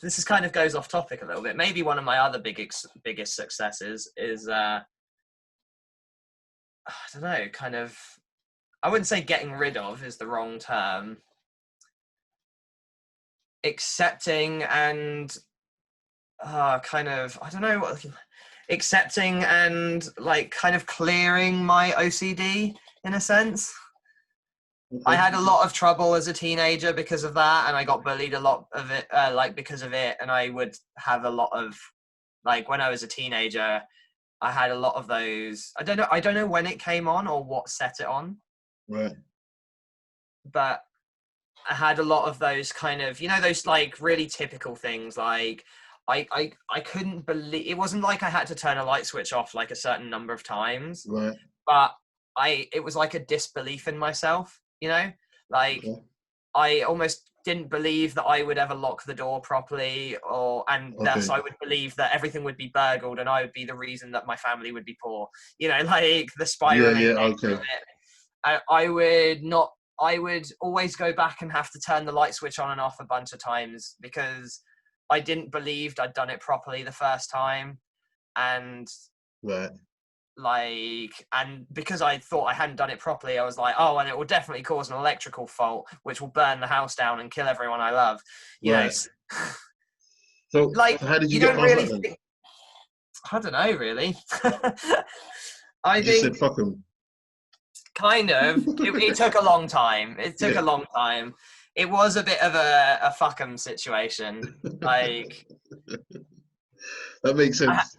this is kind of goes off topic a little bit. Maybe one of my other biggest successes is, I don't know, kind of, I wouldn't say getting rid of is the wrong term. Accepting and kind of, I don't know what, accepting and like kind of clearing my OCD in a sense. I had a lot of trouble as a teenager because of that, and I got bullied a lot of it, because of it. And I would have a lot of, like, when I was a teenager, I had a lot of those. I don't know when it came on or what set it on. Right. But I had a lot of those kind of, those like really typical things. Like I couldn't believe, it wasn't like I had to turn a light switch off like a certain number of times. Right. But it was like a disbelief in myself. Like okay. I almost didn't believe that I would ever lock the door properly, thus I would believe that everything would be burgled and I would be the reason that my family would be poor. Like the spiraling. Yeah, okay. I would always go back and have to turn the light switch on and off a bunch of times because I didn't believe I'd done it properly the first time. And right. And because I thought I hadn't done it properly, I was like, oh, and it will definitely cause an electrical fault, which will burn the house down and kill everyone I love. So like, how did you get past that then? I don't know, really. I think said fuck him. Kind of. It took a long time. It took a long time. It was a bit of a fuck 'em situation. Like that makes sense.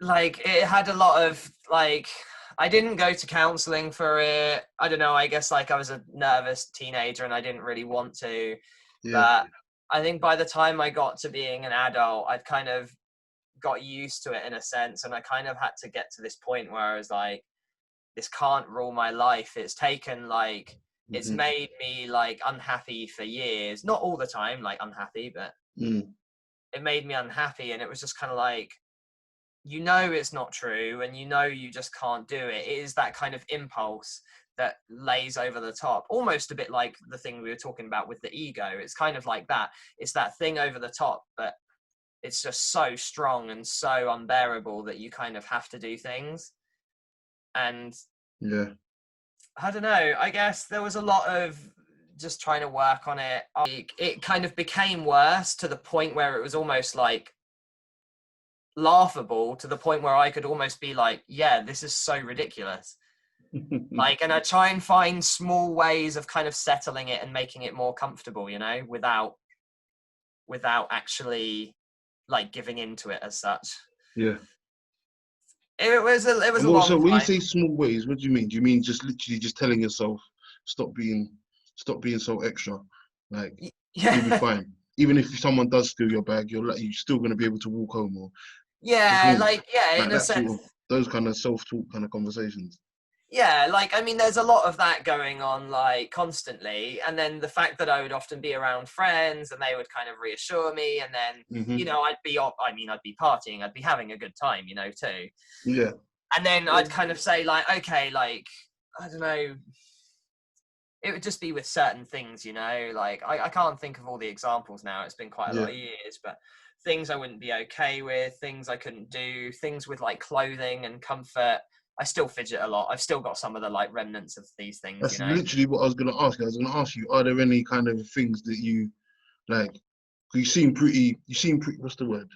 It had a lot of I didn't go to counselling for it. I don't know. I guess I was a nervous teenager and I didn't really want to. Yeah. But I think by the time I got to being an adult, I'd kind of got used to it in a sense, and I kind of had to get to this point where I was like, this can't rule my life. It's taken it's made me unhappy for years. Not all the time unhappy, but it made me unhappy. And it was just kind of it's not true, and you just can't do it. It is that kind of impulse that lays over the top, almost a bit like the thing we were talking about with the ego. It's kind of like that. It's that thing over the top, but it's just so strong and so unbearable that you kind of have to do things. And yeah, I don't know, I guess there was a lot of just trying to work on it. It kind of became worse to the point where it was almost laughable, to the point where I could almost be like, yeah, this is so ridiculous. And I try and find small ways of kind of settling it and making it more comfortable, without actually giving into it as such. Yeah. It was a long so when time. You say small ways, what do you mean? Do you mean just literally just telling yourself, stop being so extra? You'll be fine. Even if someone does steal your bag, you're still going to be able to walk home. Or in a sense, sort of, those kind of self-talk kind of conversations. Yeah, there's a lot of that going on, constantly. And then the fact that I would often be around friends and they would kind of reassure me. And then, I'd be partying, I'd be having a good time, too. Yeah. And then I'd kind of say, okay, I don't know, it would just be with certain things, I can't think of all the examples now. It's been quite a lot of years, but things I wouldn't be okay with, things I couldn't do, things with clothing and comfort. I still fidget a lot. I've still got some of the remnants of these things. That's literally what I was going to ask you. I was going to ask you, are there any kind of things that you you seem pretty, what's the word?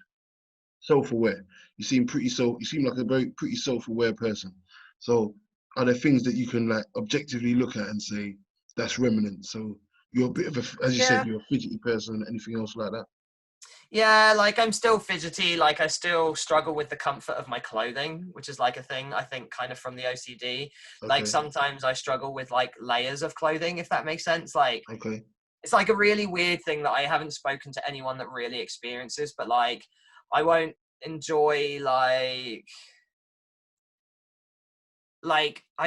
Self-aware. You seem like a very pretty self-aware person. So are there things that you can objectively look at and say, that's remnant? So you're a bit of as you said, you're a fidgety person, anything else like that? Yeah, I'm still fidgety. I still struggle with the comfort of my clothing, which is a thing, I think, kind of from the OCD. Okay. Sometimes I struggle with layers of clothing, if that makes sense. Okay. It's a really weird thing that I haven't spoken to anyone that really experiences, but I won't enjoy I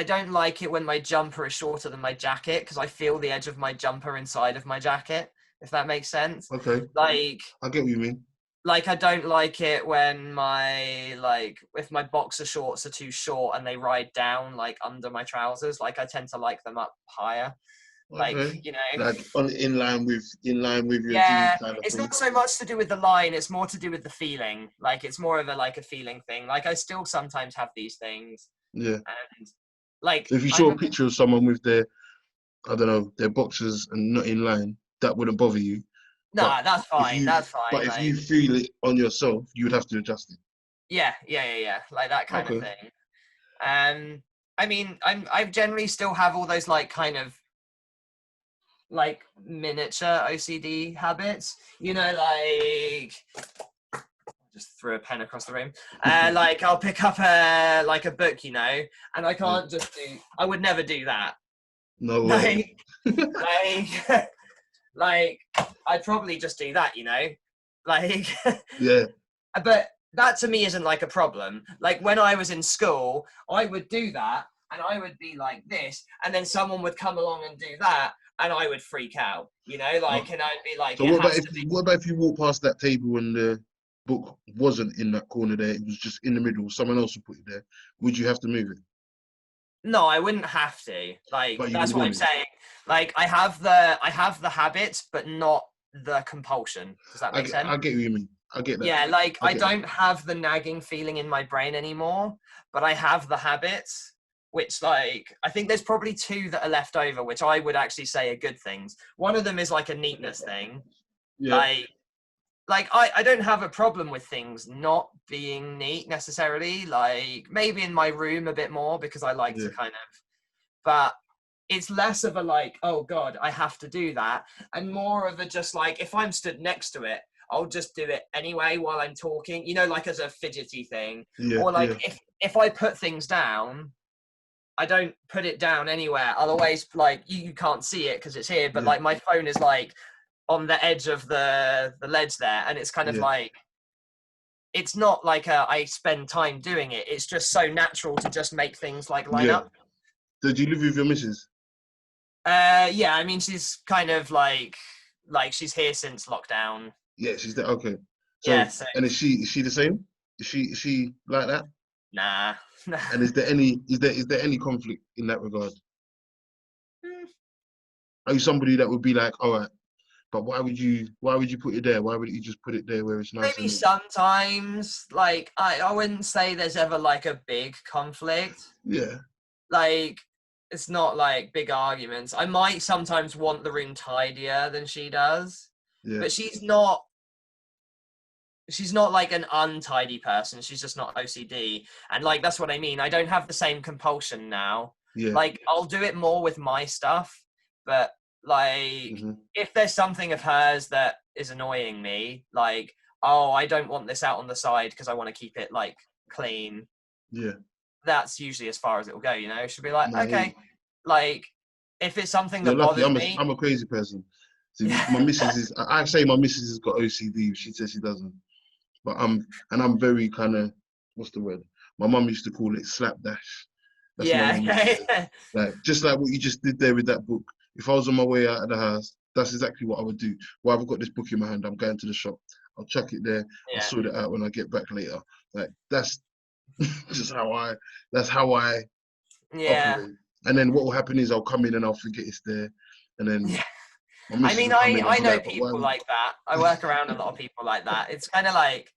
don't like it when my jumper is shorter than my jacket, because I feel the edge of my jumper inside of my jacket, if that makes sense. Okay. I get what you mean. I don't like it when if my boxer shorts are too short and they ride down under my trousers. I tend to like them up higher. Like, Okay. you know, Like in line with your gene yeah, kind of it's thing. not so much to do with the line, it's more to do with the feeling. Like, it's more of a like a feeling thing. Like, I still sometimes have these things, Yeah. and like So if you I saw a remember, picture of someone with their, I don't know, their boxers and not in line, that wouldn't bother you. But nah, that's if fine, you that's fine. if you Like, feel it on yourself, you would have to adjust it. yeah, like that kind of Okay. thing. I mean, I generally still have all those like kind of like miniature OCD habits, you know, like just threw a pen across the room. Like I'll pick up a book, you know, and I Yeah. can't just do. I would never do that. No way. Like, like I'd probably just do that, you know, like. Yeah. But that to me isn't like a problem. Like when I was in school, I would do that, and I would be like this, and then someone would come along and do that, and I would freak out, you know, like, and I'd be like, So it what about has to be. if you walk past that table and the book wasn't in that corner there, it was just in the middle, someone else would put it there, would you have to move it? No, I wouldn't have to. Like But you would that's what I'm want it. saying. Like I have the habits, but not the compulsion. Does that make sense? I get what you mean. I get that. Yeah, like I I get that. don't have the nagging feeling in my brain anymore, but I have the habits, which like I think there's probably two that are left over, which I would actually say are good things. One of them is like a neatness thing. Yeah. Like I don't have a problem with things not being neat necessarily. Like maybe in my room a bit more because I like Yeah. to kind of, but it's less of a like, oh God, I have to do that, and more of a just like if I'm stood next to it, I'll just do it anyway while I'm talking, you know, like as a fidgety thing. Yeah. Or like Yeah. if I put things down, I don't put it down anywhere. I'll always like you can't see it because it's here, but Yeah. like my phone is like on the edge of the ledge there, and it's kind of Yeah. like it's not like I spend time doing it. It's just so natural to just make things like line Yeah. up. Did you live with your missus? Yeah, I mean she's kind of like she's here since lockdown. Yeah, she's there. Okay. Yeah, So, so and is she the same? Is she like that? nah. And is there any conflict in that regard? Are you somebody that would be like, all right, but why would you put it there? Why wouldn't you just put it there where it's nice Maybe and neat? sometimes like I wouldn't say there's ever like a big conflict. Yeah. Like it's not like big arguments. I might sometimes want the room tidier than she does, Yeah. but she's not like an untidy person. She's just not OCD. And like that's what I mean. I don't have the same compulsion now. Yeah. Like I'll do it more with my stuff, but like if there's something of hers that is annoying me, like, oh, I don't want this out on the side because I want to keep it like clean. Yeah. That's usually as far as it will go, you know. She'll be like, No, I hear you. okay, like if it's something You're that lucky. bothers me, I'm a crazy person. See, yeah, my missus is. I say my missus has got OCD. She says she doesn't. But I'm very kind of, what's the word? My mum used to call it slapdash. That's what my yeah, mum used to say. yeah, Like just like what you just did there with that book. If I was on my way out of the house, that's exactly what I would do. Well, I've got this book in my hand. I'm going to the shop. I'll chuck it there. I'll yeah, sort it out when I get back later. Like that's just how I. That's how I yeah. operate. And then what will happen is I'll come in and I'll forget it's there, and then Yeah. my I missus mean, will come in and I be know like, "But why people would?" like that. I work around a lot of people like that. It's kind of like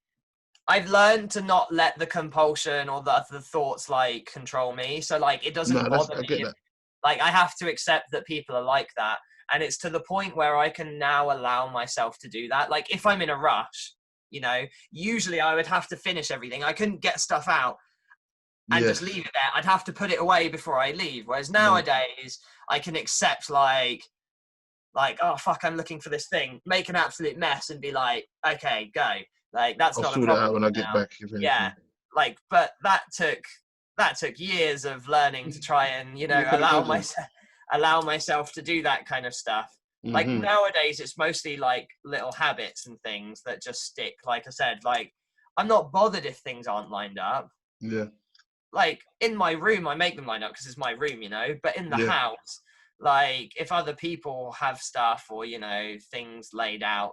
I've learned to not let the compulsion or the thoughts like control me. So like it doesn't No, that's bother I me get if that. like I have to accept that people are like that. And it's to the point where I can now allow myself to do that. Like if I'm in a rush, you know, usually I would have to finish everything. I couldn't get stuff out and just Yes. leave it there. I'd have to put it away before I leave. Whereas No, nowadays I can accept like, oh fuck, I'm looking for this thing, make an absolute mess and be like, okay, go. Like that's I'll not a sort it problem out when I get now. back, if Yeah. anything. Like, but that took years of learning to try and, you know, You can imagine. allow myself to do that kind of stuff. Like Hmm. nowadays it's mostly like little habits and things that just stick. Like I said, like I'm not bothered if things aren't lined up. Yeah, Like in my room I make them line up because it's my room, you know, but in the yeah. house, like if other people have stuff or, you know, things laid out,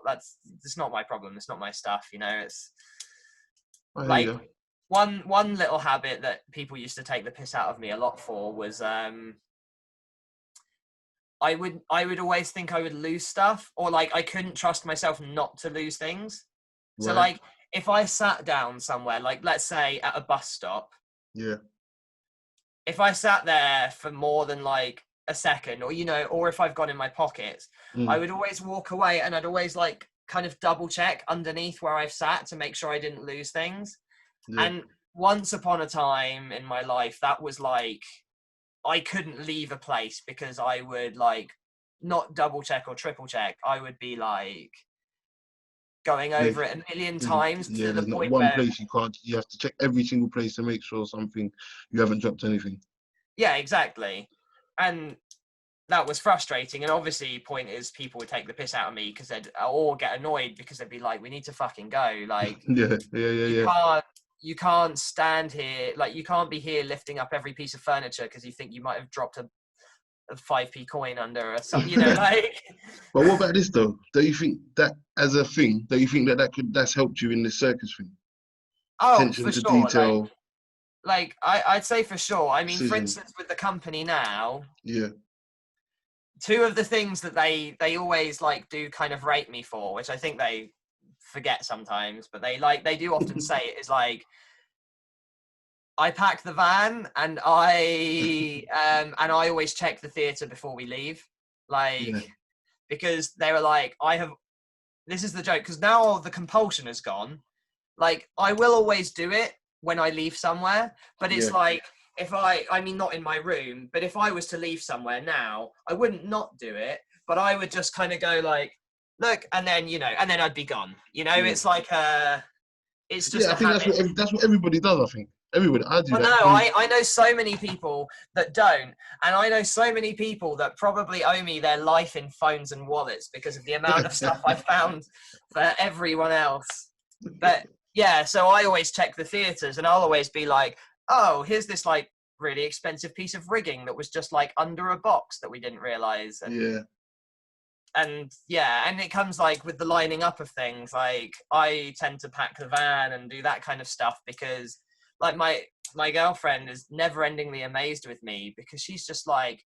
it's not my problem, it's not my stuff, you know. It's I hear like you. one little habit that people used to take the piss out of me a lot for was I would always think I would lose stuff, or like I couldn't trust myself not to lose things. Right. So like if I sat down somewhere, like let's say at a bus stop, Yeah. if I sat there for more than like a second, or or if I've gone in my pockets, I would always walk away, and I'd always like kind of double check underneath where I've sat to make sure I didn't lose things. Yeah. And once upon a time in my life, that was like, I couldn't leave a place because I would like not double check or triple check. I would be like going over it a million times to the there's not point one where, place you have to check every single place to make sure you haven't dropped anything. yeah, exactly. And that was frustrating. And obviously point is, people would take the piss out of me because they'd all get annoyed because they'd be like, we need to fucking go. Like, you can't stand here. Like, you can't be here lifting up every piece of furniture because you think you might have dropped a 5p coin under or something, like. But what about this though? Don't you think that as a thing, that's helped you in this circus thing? Oh, Attention for to sure. detail. Like I'd say for sure. I mean, Precision. for instance, with the company now, Yeah. two of the things that they always like do kind of rate me for, which I think they forget sometimes, but they do often say it, is like, I pack the van, and I always check the theatre before we leave, like, because they were like, this is the joke, because now the compulsion is gone. Like, I will always do it when I leave somewhere, but it's like, if I mean, not in my room, but if I was to leave somewhere now, I wouldn't not do it, but I would just kind of go like, look, and then, and then I'd be gone. It's like it's just I think that's what everybody does. I think everybody. I do that. No, I know so many people that don't, and I know so many people that probably owe me their life in phones and wallets because of the amount of stuff I found for everyone else. But yeah, so I always check the theatres, and I'll always be like, oh, here's this like really expensive piece of rigging that was just like under a box that we didn't realise. And it comes like with the lining up of things. Like, I tend to pack the van and do that kind of stuff because like my girlfriend is never-endingly amazed with me, because she's just like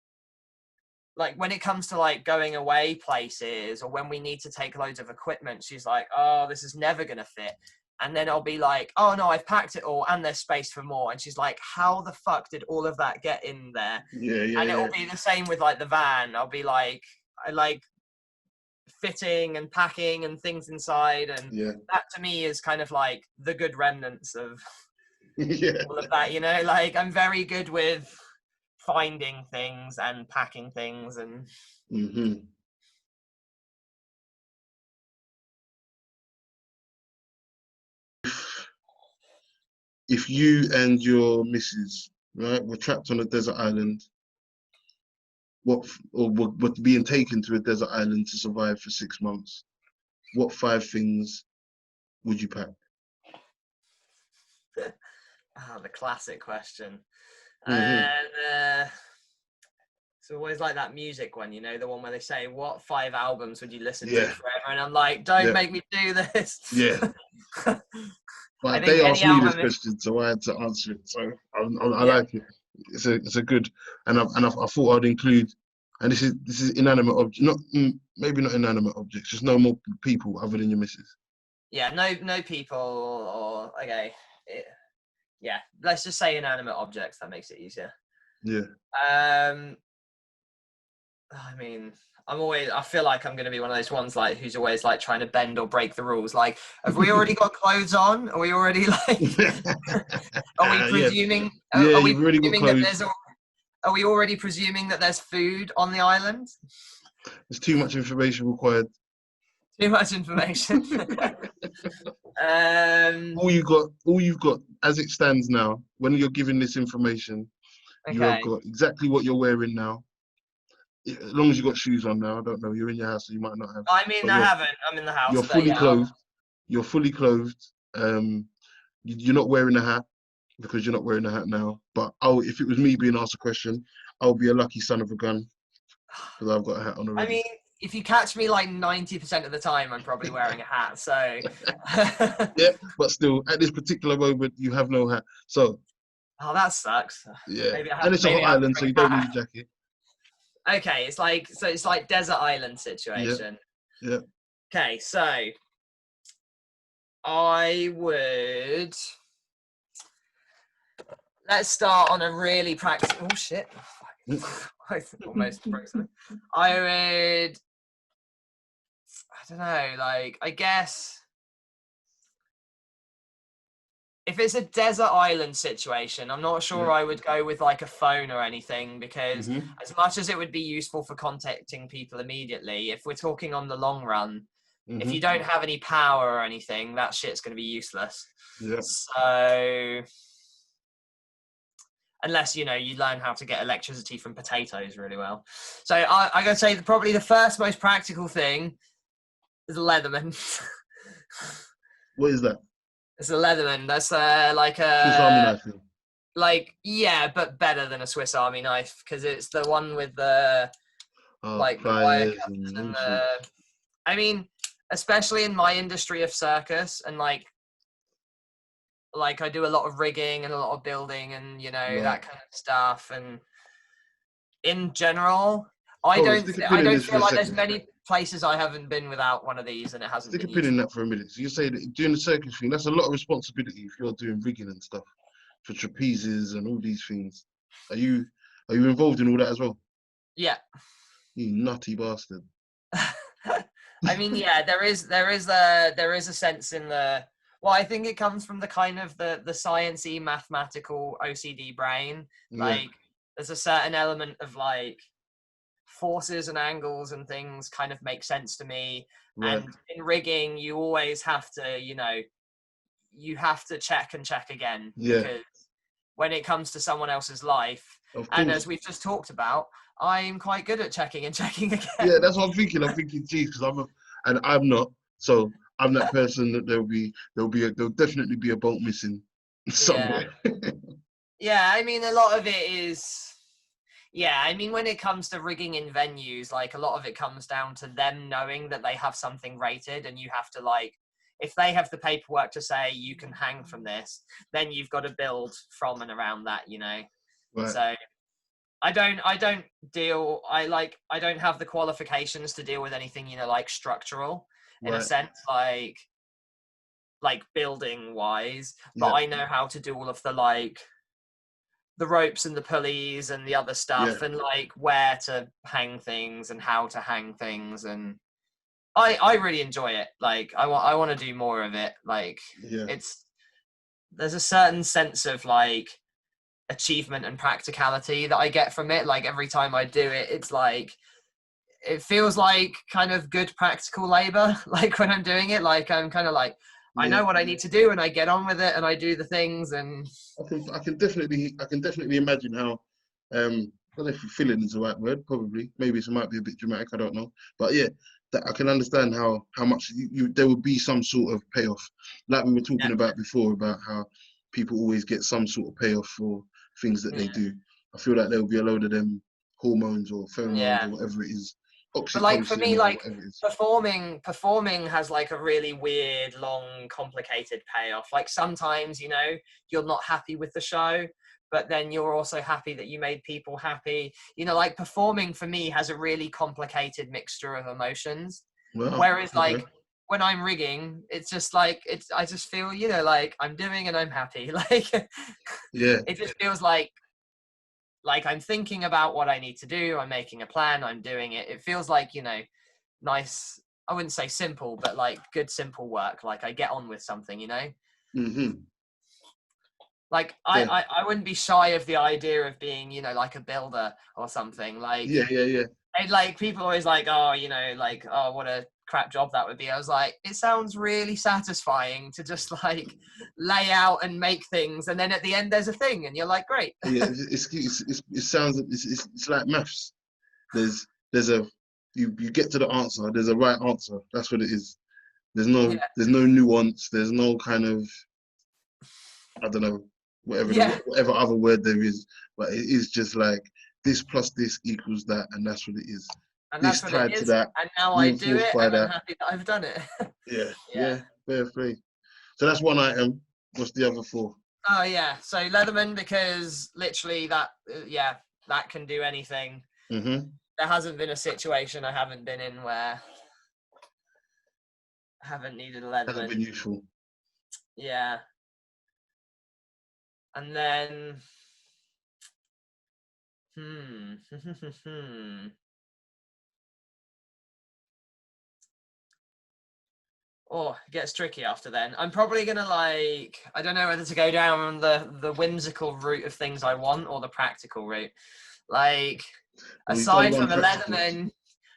when it comes to like going away places, or when we need to take loads of equipment, she's like, oh, this is never gonna fit. And then I'll be like, oh no, I've packed it all and there's space for more. And she's like, how the fuck did all of that get in there? And it'll be the same with like the van. I'll be like, I like fitting and packing and things inside, and that to me is kind of like the good remnants of all of that. Like, I'm very good with finding things and packing things, and If you and your missus, right, were trapped on a desert island, were being taken to a desert island to survive for 6 months, what 5 things would you pack? the classic question. And it's always like that music one, the one where they say, what 5 albums would you listen to forever? And I'm like, don't make me do this. But they asked me this question, so I had to answer it. So I like it. It's a good, and I thought I'd include, and this is inanimate objects, maybe not inanimate objects, just no more people other than your missus. Yeah, no people, or okay, let's just say inanimate objects. That makes it easier. Yeah. I mean, I feel like I'm going to be one of those ones like who's always like trying to bend or break the rules. Like, have we already got clothes on? Are we already like? Are we presuming? Are we presuming that are we already presuming that there's food on the island? There's too much information required. Too much information. All you've got as it stands now, when you're given this information, you have got exactly what you're wearing now. As long as you've got shoes on now, I don't know. You're in your house, so you might not have. I mean, I haven't. I'm in the house. You're fully clothed. You're fully clothed. You're not wearing a hat because you're not wearing a hat now. But if it was me being asked a question, I'll be a lucky son of a gun because I've got a hat on already. I mean, if you catch me like 90% of the time, I'm probably wearing a hat. So. Yeah, but still, at this particular moment, you have no hat. So. Oh, that sucks. Yeah, and it's a hot island, so you don't need a jacket. Okay, it's like desert island situation. Yeah. Okay, so I would. Let's start on a really practical. Oh shit! I almost broke something. I would. I don't know. Like, I guess if it's a desert island situation, I'm not sure I would go with like a phone or anything, because as much as it would be useful for contacting people immediately, if we're talking on the long run, if you don't have any power or anything, that shit's going to be useless. Yeah. So unless, you learn how to get electricity from potatoes really well. So I'm going to say probably the first most practical thing is a Leatherman. What is that? It's a Leatherman. That's like a Swiss Army knife thing. Like, yeah, but better than a Swiss Army knife, because it's the one with the like the wire cutters and the. I mean, especially in my industry of circus, and like I do a lot of rigging and a lot of building and that kind of stuff. And in general, I don't feel like there's many places I haven't been without one of these, and it hasn't. Stick a pin in that for a minute. So you say that doing the circus thing, that's a lot of responsibility if you're doing rigging and stuff for trapezes and all these things. Are you involved in all that as well? Yeah. You nutty bastard. I mean, yeah, there is a sense in the. Well, I think it comes from the kind of the sciencey, mathematical OCD brain. Like, there's a certain element of like forces and angles and things kind of make sense to me. Right. And in rigging, you always have to, you have to check and check again. Yeah. Because when it comes to someone else's life, and as we've just talked about, I'm quite good at checking and checking again. Yeah, that's what I'm thinking. I'm thinking, geez, because I'm not. So I'm that person that there'll definitely be a bolt missing somewhere. Yeah, I mean, a lot of it is. Yeah, I mean, when it comes to rigging in venues, like a lot of it comes down to them knowing that they have something rated, and you have to like, if they have the paperwork to say you can hang from this, then you've got to build from and around that, Right. So I don't have the qualifications to deal with anything, like structural in a sense, like building wise, but I know how to do all of the like the ropes and the pulleys and the other stuff, and like where to hang things and how to hang things, and I really enjoy it. Like I want to do more of it. Like there's a certain sense of like achievement and practicality that I get from it. Like every time I do it, it's like it feels like kind of good practical labor. Like when I'm doing it, like I'm kind of like I know what I need to do, and I get on with it, and I do the things. And I can definitely imagine how. I don't know if fulfilling is the right word. Probably, maybe it might be a bit dramatic. I don't know, but yeah, that I can understand how much there would be some sort of payoff, like we were talking about before, about how people always get some sort of payoff for things that they do. I feel like there will be a load of them hormones or pheromones or whatever it is. But like for me, like performing has like a really weird, long, complicated payoff. Like sometimes, you're not happy with the show, but then you're also happy that you made people happy. Like performing for me has a really complicated mixture of emotions. Wow. Whereas like when I'm rigging, it's just like I just feel, like I'm doing and I'm happy. Like it just feels like I'm thinking about what I need to do. I'm making a plan. I'm doing it. It feels like, nice. I wouldn't say simple, but like good, simple work. Like I get on with something, Mm-hmm. Like I wouldn't be shy of the idea of being, like a builder or something. Like, And like people always like, oh, like, oh, what a crap job that would be. I was like, it sounds really satisfying to just like lay out and make things, and then at the end there's a thing, and you're like, great. Yeah, it sounds it's like maths. There's a you get to the answer. There's a right answer. That's what it is. There's no nuance. There's no kind of I don't know whatever other word there is, but it is just like this plus this equals that, and that's what it is. And that's what it is. To that, and now I do it, and I'm happy that I've done it. Yeah, fair play. So that's one item. What's the other four? Oh yeah, so Leatherman, because literally that can do anything. Mm-hmm. there hasn't been a situation I haven't been in where I haven't needed a Leatherman. Hasn't been useful. Yeah. And then, oh, it gets tricky after then. I'm probably gonna I don't know whether to go down the whimsical route of things I want or the practical route. Like, aside from a Leatherman,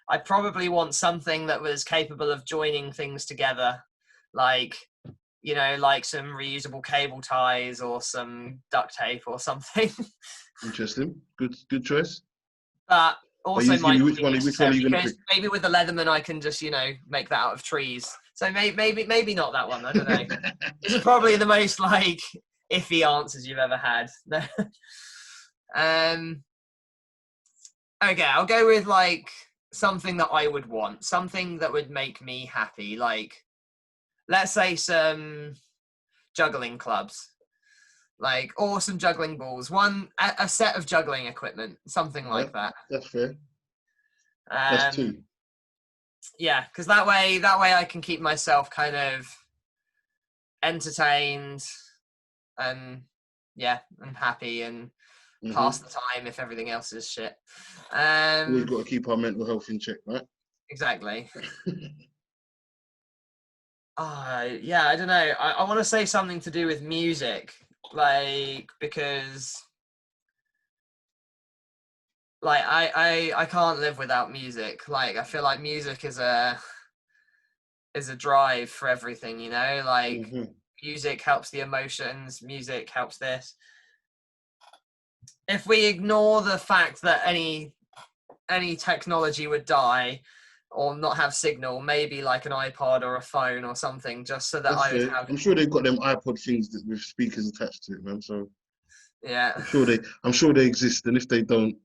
I probably want something that was capable of joining things together, like, you know, like some reusable cable ties or some duct tape or something. Interesting. Good choice. But also which one are you gonna pick? Maybe with the Leatherman I can just, you know, make that out of trees. So maybe not that one. I don't know. This is probably the most like iffy answers you've ever had. Okay, I'll go with like something that I would want, something that would make me happy. Like, let's say some juggling clubs, like, or some juggling balls, a set of juggling equipment, something like that. That's fair. That's two. Yeah, because that way I can keep myself kind of entertained and happy and pass the time if everything else is shit. We've got to keep our mental health in check, right? Exactly. Yeah, I don't know. I want to say something to do with music, like, because like I can't live without music. Like, I feel like music is a drive for everything, you know, like music helps the emotions, music helps this. If we ignore the fact that any technology would die or not have signal, maybe like an iPod or a phone or something, just so that I would have. I'm sure they've got them iPod things with speakers attached to it, man. So yeah, I'm sure they exist, and if they don't,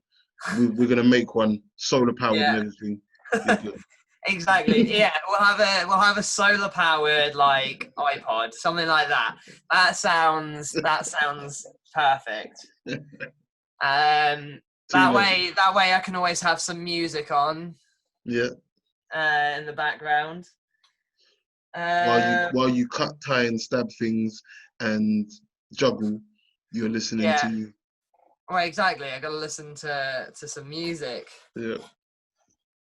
we're gonna make one solar powered and everything. Exactly. Yeah, we'll have a solar powered like iPod, something like that. That sounds perfect. That way I can always have some music on. Yeah. In the background. While you cut, tie, and stab things and juggle, you're listening to. Right, exactly. I gotta listen to some music. Yeah.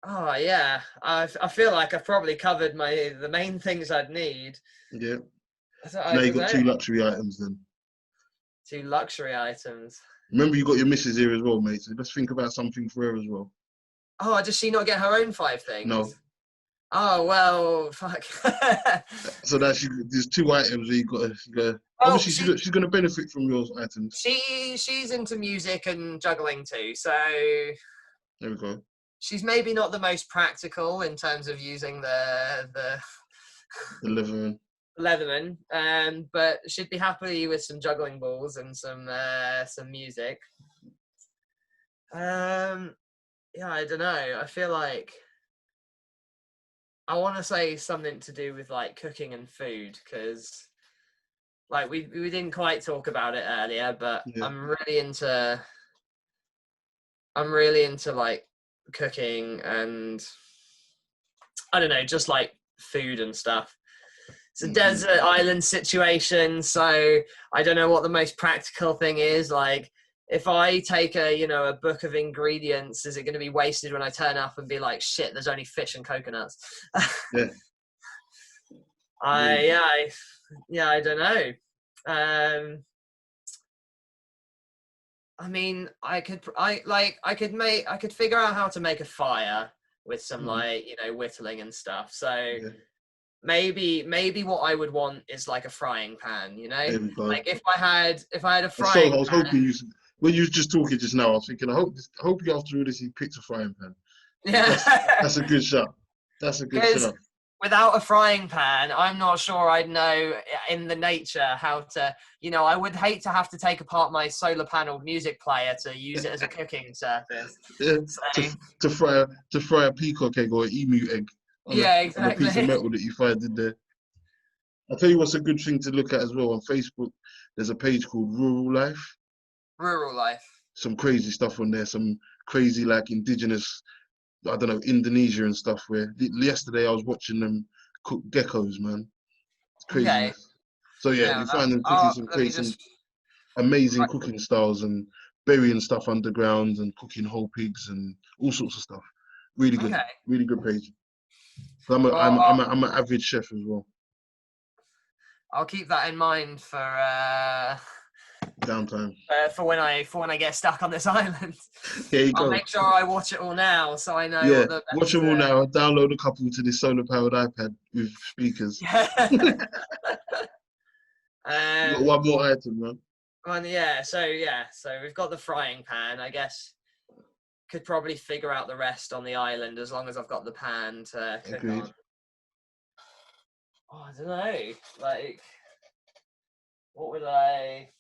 Oh yeah, I feel like I've probably covered the main things I'd need. Yeah. So now you've got two luxury items then. Two luxury items. Remember, you got your missus here as well, mate. So let's think about something for her as well. Oh, does she not get her own 5 things? No. Oh well, fuck. So there's 2 items where you got to. Obviously, she's going to benefit from your items. She's into music and juggling too, so there we go. She's maybe not the most practical in terms of using the Leatherman, but she'd be happy with some juggling balls and some music. Yeah, I don't know. I feel like I want to say something to do with like cooking and food, because like we didn't quite talk about it earlier, but I'm really into like cooking and I don't know, just like food and stuff. It's a desert island situation, so I don't know what the most practical thing is. Like, if I take a book of ingredients, is it going to be wasted when I turn up and be like, shit, there's only fish and coconuts? Yeah. I don't know. I mean, I could figure out how to make a fire with some whittling and stuff. So maybe what I would want is like a frying pan, you know? Like if I had a frying pan. I was hoping when you were just talking just now, I was thinking, I hope you after all this you picked a frying pan. Yeah. That's a good shot. That's a good shot. Without a frying pan, I'm not sure I'd know in the nature how to, I would hate to have to take apart my solar paneled music player to use it as a cooking surface. Yeah, so, to fry a peacock egg or an emu egg on a piece of metal that you find in there. I'll tell you what's a good thing to look at as well. On Facebook, there's a page called Rural Life. Rural Life. Some crazy stuff on there, some crazy like indigenous I don't know, Indonesia and stuff, where yesterday I was watching them cook geckos, man. It's Okay. craziness. So yeah, Yeah. you find them cooking Let me some just. amazing Right. cooking styles and burying stuff underground and cooking whole pigs and all sorts of stuff. Really good, Okay. really good page. I'm Well, an avid chef as well. I'll keep that in mind for Downtime. for when I get stuck on this island. Here you I'll go. make sure I watch it all now, so I know Yeah, what the watch them all now. Download a couple to this solar powered iPad with speakers. Yeah. You got one more item, man. Well, so we've got the frying pan. I guess could probably figure out the rest on the island as long as I've got the pan to cook Agreed. on. Oh, I don't know. Like, what would I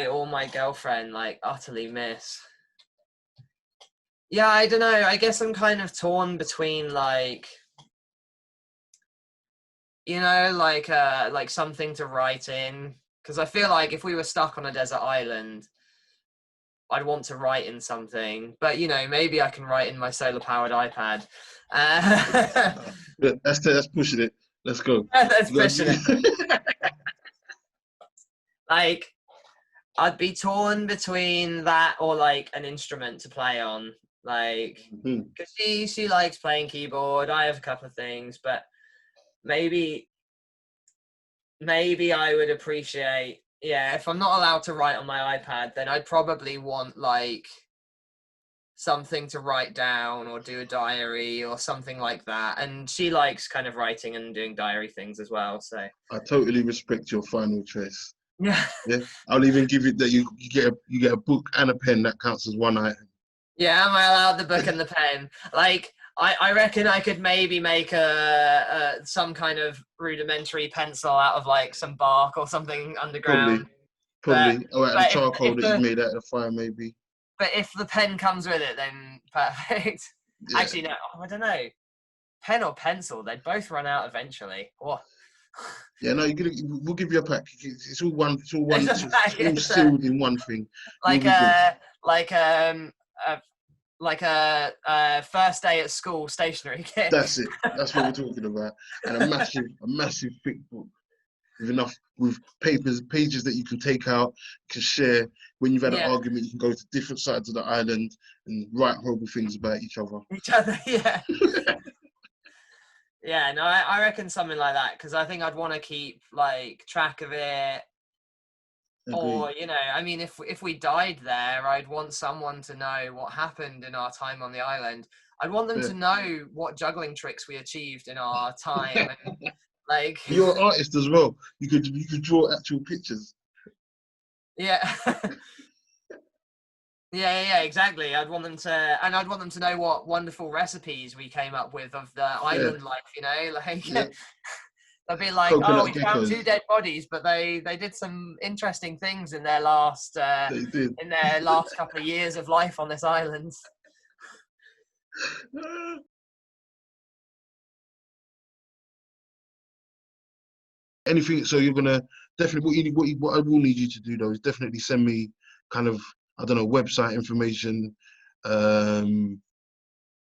or my girlfriend like utterly miss? Yeah, I don't know. I guess I'm kind of torn between like, like something to write in, because I feel like if we were stuck on a desert island, I'd want to write in something, but maybe I can write in my solar powered iPad. That's pushing it. Let's go. That's pushing it. Like, I'd be torn between that or like an instrument to play on, like, because she likes playing keyboard. I have a couple of things, but maybe I would appreciate, if I'm not allowed to write on my iPad, then I'd probably want like something to write down or do a diary or something like that. And she likes kind of writing and doing diary things as well. So I totally respect your final choice. Yeah. I'll even give it that you get a book and a pen. That counts as one item. Yeah, am I allowed the book and the pen? Like, I reckon I could maybe make some kind of rudimentary pencil out of like some bark or something underground. Probably. Or out of the But charcoal that you made out of the fire, maybe. But if the pen comes with it, then perfect. Yeah. Actually, no, I don't know. Pen or pencil, they'd both run out eventually. Oh. Yeah, no, we'll give you a pack. It's all one. It's all It's sealed in one thing. Like a first day at school stationery kit. That's it. That's what we're talking about. And a massive thick book with pages that you can take out, can share. When you've had an argument, you can go to different sides of the island and write horrible things about each other. Yeah. Yeah, no, I reckon something like that, because I think I'd want to keep like track of it. Agreed. Or I mean, if we died there, I'd want someone to know what happened in our time on the island. I'd want them to know what juggling tricks we achieved in our time. And, like, you're an artist as well. You could draw actual pictures. Yeah. Yeah, exactly. I'd want them to know what wonderful recipes we came up with of the island life. Like. They'll be like, coconut we found 2 dead bodies, but they did some interesting things in their last couple of years of life on this island. Anything? So you're gonna definitely what I will need you to do though is definitely send me kind of, I don't know, website information,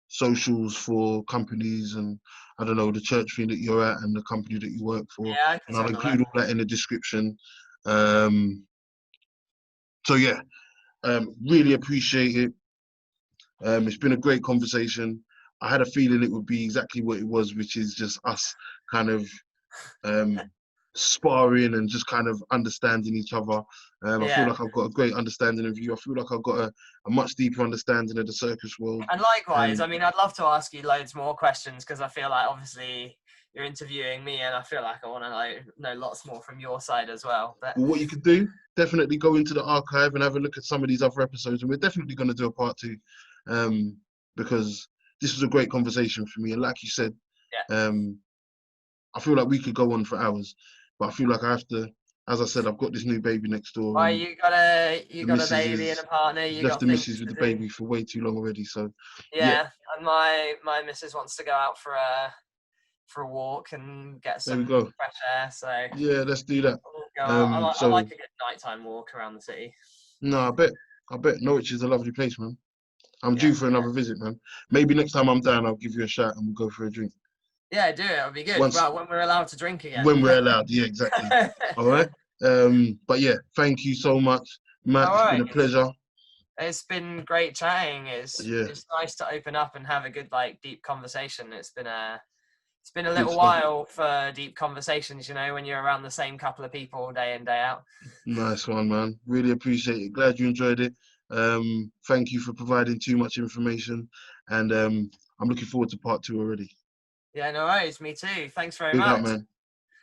socials for companies, and I don't know, the church thing that you're at and the company that you work for. Yeah, and I'll include all that in the description. So yeah, really appreciate it. It's been a great conversation. I had a feeling it would be exactly what it was, which is just us kind of sparring and just kind of understanding each other. I feel like I've got a great understanding of you. I feel like I've got a much deeper understanding of the circus world. And likewise, I mean, I'd love to ask you loads more questions, because I feel like obviously you're interviewing me, and I feel like I want to know lots more from your side as well. But what you could do, definitely go into the archive and have a look at some of these other episodes, and we're definitely going to do a part 2, because this was a great conversation for me. And like you said, I feel like we could go on for hours, but I feel like I have to. As I said, I've got this new baby next door. Well, you got a baby and a partner. You left got the missus with the baby for way too long already. So yeah. And my missus wants to go out for a walk and get some fresh air. So yeah, let's do that. I like a good nighttime walk around the city. No, I bet Norwich is a lovely place, man. I'm due for another visit, man. Maybe next time I'm down, I'll give you a shout and we'll go for a drink. Yeah, do it. It'll be good. Well, when we're allowed to drink again. When we're allowed, yeah, exactly. All right. But yeah, thank you so much, Matt. It's been a pleasure. It's been great chatting. It's nice to open up and have a good, like, deep conversation. It's been a little while for deep conversations, you know, when you're around the same couple of people day in, day out. Nice one, man. Really appreciate it. Glad you enjoyed it. Thank you for providing too much information, and I'm looking forward to part 2 already. Yeah, no worries. Me too. Thanks very Big much. up, man.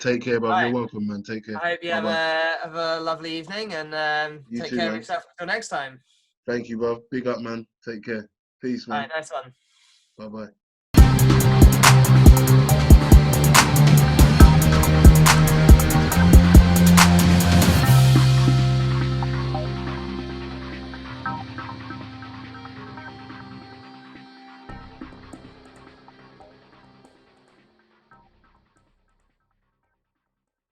Take care, bro. You're welcome, man. Take care. I hope you have a lovely evening, and take care of yourself until next time. Thank you, bro. Big up, man. Take care. Peace, man. All right, nice one. Bye-bye.